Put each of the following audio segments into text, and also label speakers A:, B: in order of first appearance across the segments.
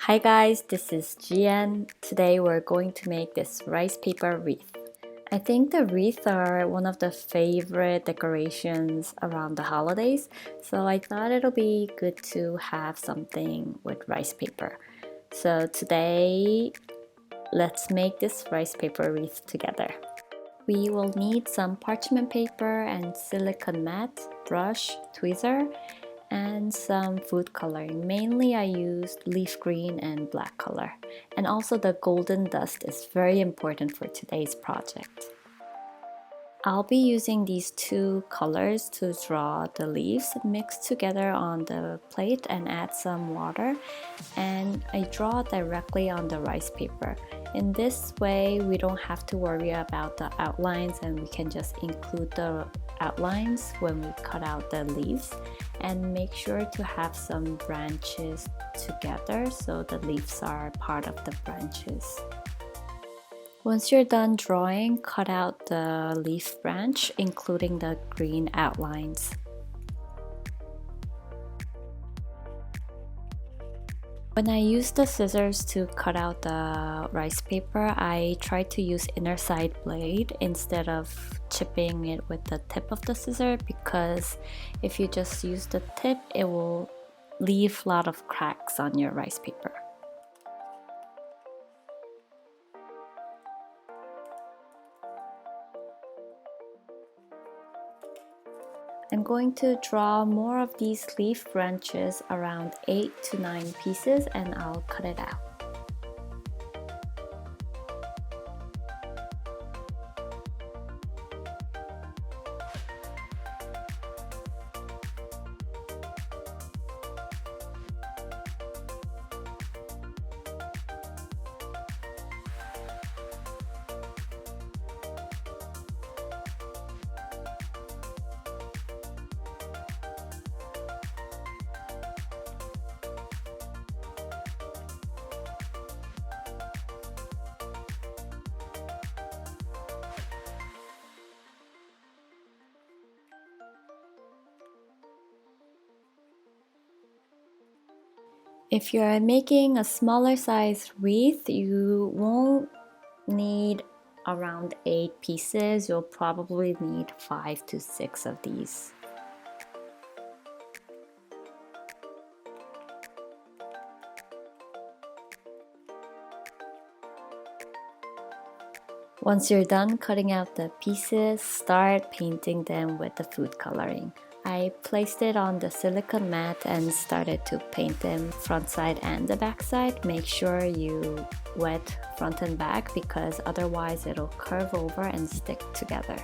A: Hi guys, this is Jian. Today we're going to make this rice paper wreath. I think the wreaths are one of the favorite decorations around the holidays, so I thought it'll be good to have something with rice paper. So today, let's make this rice paper wreath together. We will need some parchment paper and silicone mat, brush, tweezer, and some food coloring. Mainly I used leaf green and black color. And also the golden dust is very important for today's project. I'll be using these two colors to draw the leaves mixed together on the plate and add some water, and I draw directly on the rice paper. In this way, we don't have to worry about the outlines and we can just include the outlines when we cut out the leaves, and make sure to have some branches together so the leaves are part of the branches. Once you're done drawing, cut out the leaf branch, including the green outlines. When I use the scissors to cut out the rice paper, I try to use inner side blade instead of chipping it with the tip of the scissor, because if you just use the tip, it will leave a lot of cracks on your rice paper. I'm going to draw more of these leaf branches, around 8 to 9 pieces, and I'll cut it out. If you're making a smaller size wreath, you won't need around 8 pieces. You'll probably need 5 to 6 of these. Once you're done cutting out the pieces, start painting them with the food coloring. I placed it on the silicone mat and started to paint them front side and the back side. Make sure you wet front and back, because otherwise it'll curve over and stick together.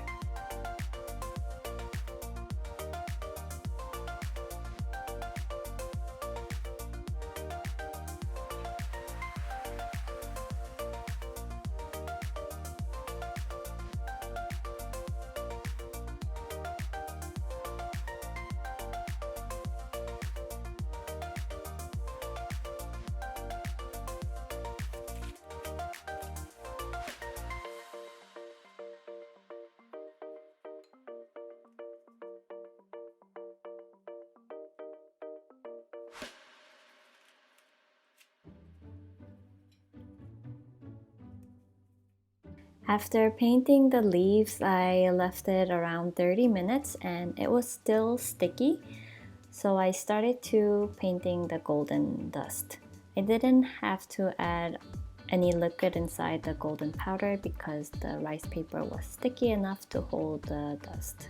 A: After painting the leaves, I left it around 30 minutes and it was still sticky, so I started to painting the golden dust. I didn't have to add any liquid inside the golden powder because the rice paper was sticky enough to hold the dust.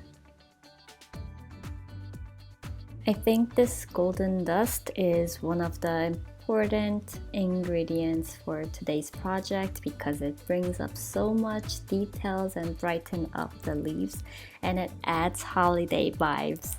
A: I think this golden dust is one of the important ingredients for today's project because it brings up so much details and brighten up the leaves, and it adds holiday vibes.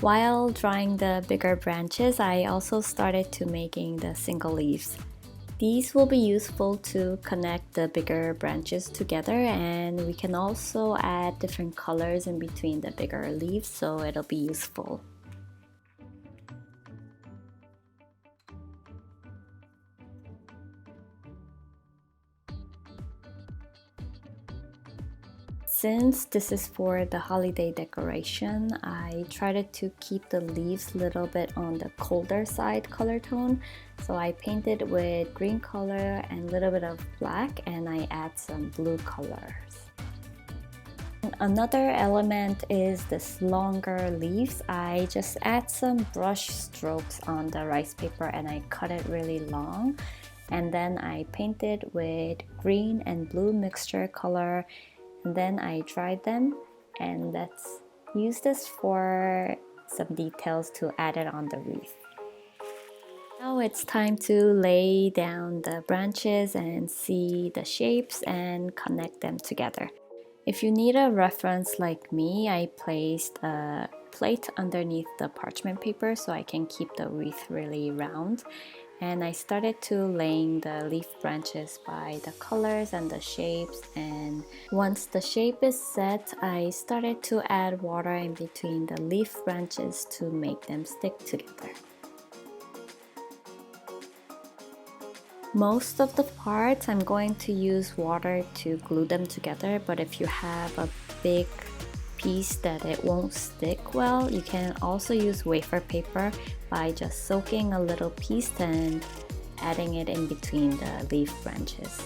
A: While drawing the bigger branches, I also started to making the single leaves. These will be useful to connect the bigger branches together, and we can also add different colors in between the bigger leaves, so it'll be useful. Since this is for the holiday decoration, I tried to keep the leaves a little bit on the colder side color tone. So I painted with green color and a little bit of black, and I add some blue colors. Another element is this longer leaves. I just add some brush strokes on the rice paper and I cut it really long. And then I painted with green and blue mixture color. And then I dried them, and let's use this for some details to add it on the wreath. Now it's time to lay down the branches and see the shapes and connect them together. If you need a reference like me, I placed a plate underneath the parchment paper so I can keep the wreath really round. And I started to laying the leaf branches by the colors and the shapes, and once the shape is set, I started to add water in between the leaf branches to make them stick together. Most of the parts I'm going to use water to glue them together, but if you have a big piece that it won't stick well, you can also use wafer paper by just soaking a little piece and adding it in between the leaf branches.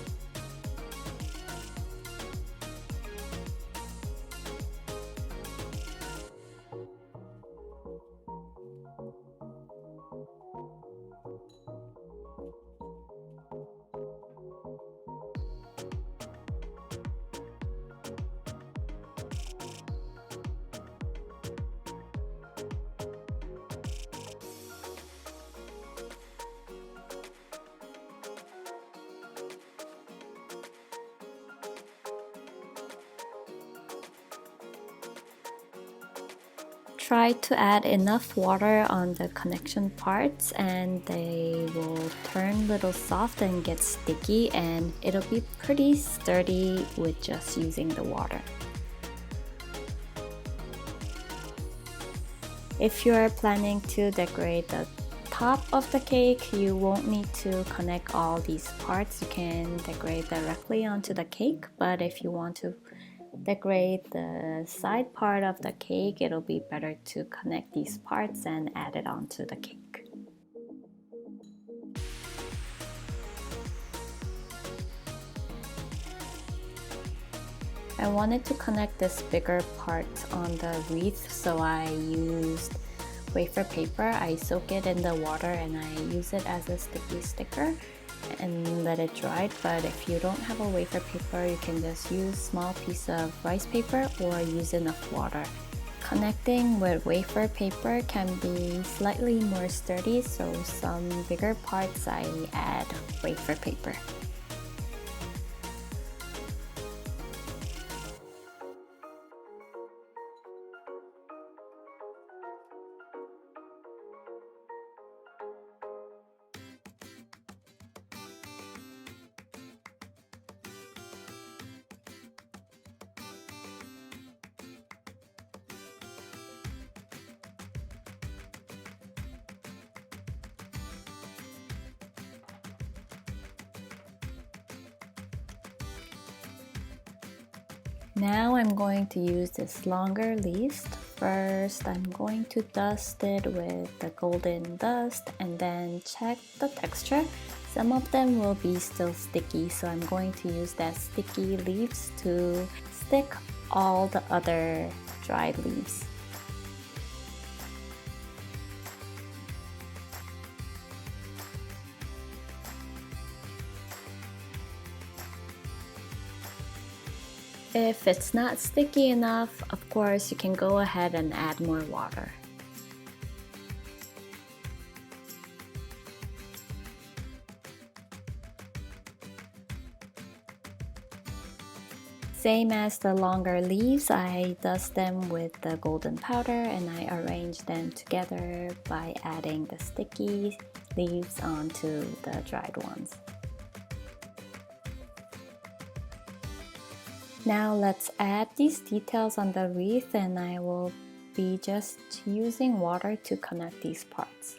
A: Try to add enough water on the connection parts and they will turn a little soft and get sticky, and it'll be pretty sturdy with just using the water. If you're planning to decorate the top of the cake, you won't need to connect all these parts. You can decorate directly onto the cake, but if you want to decorate the side part of the cake, it'll be better to connect these parts and add it onto the cake. I wanted to connect this bigger part on the wreath, so I used wafer paper. I soak it in the water and I use it as a sticky sticker and let it dry. But if you don't have a wafer paper, you can just use small piece of rice paper or use enough water. Connecting with wafer paper can be slightly more sturdy, so some bigger parts I add wafer paper. Now I'm going to use this longer leaves. First, I'm going to dust it with the golden dust and then check the texture. Some of them will be still sticky, so I'm going to use that sticky leaves to stick all the other dried leaves. If it's not sticky enough, of course, you can go ahead and add more water. Same as the longer leaves, I dust them with the golden powder and I arrange them together by adding the sticky leaves onto the dried ones. Now let's add these details on the wreath, and I will be just using water to connect these parts.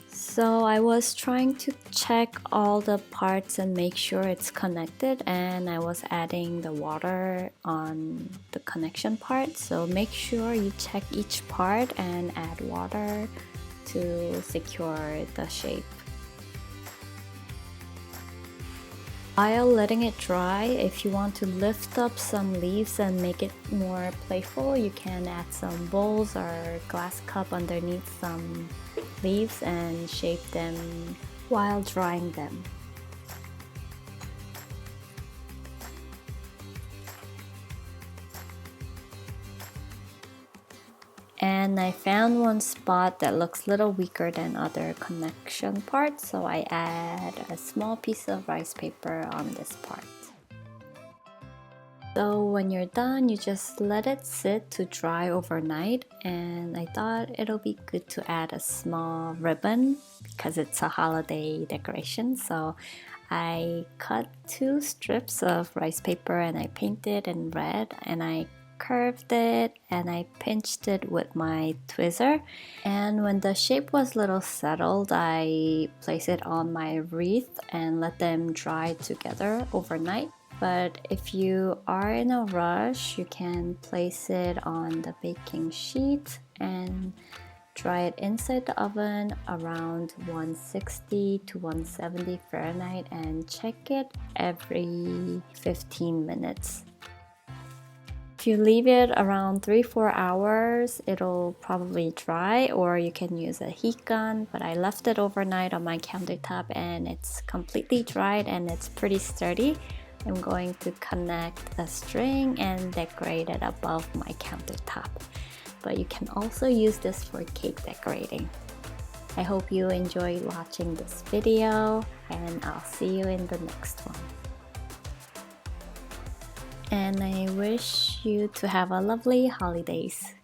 A: So I was trying to check all the parts and make sure it's connected, and I was adding the water on the connection part. So make sure you check each part and add water to secure the shape. While letting it dry, if you want to lift up some leaves and make it more playful, you can add some bowls or glass cup underneath some leaves and shape them while drying them. And I found one spot that looks a little weaker than other connection parts, so I add a small piece of rice paper on this part. So when you're done, you just let it sit to dry overnight, and I thought it'll be good to add a small ribbon because it's a holiday decoration. So I cut 2 strips of rice paper and I painted in red, and I curved it and I pinched it with my tweezer. And when the shape was a little settled, I placed it on my wreath and let them dry together overnight. But if you are in a rush, you can place it on the baking sheet and dry it inside the oven around 160 to 170 Fahrenheit and check it every 15 minutes. If you leave it around 3-4 hours, it'll probably dry, or you can use a heat gun, but I left it overnight on my countertop and it's completely dried and it's pretty sturdy. I'm going to connect a string and decorate it above my countertop. But you can also use this for cake decorating. I hope you enjoyed watching this video, and I'll see you in the next one. And I wish you to have a lovely holidays.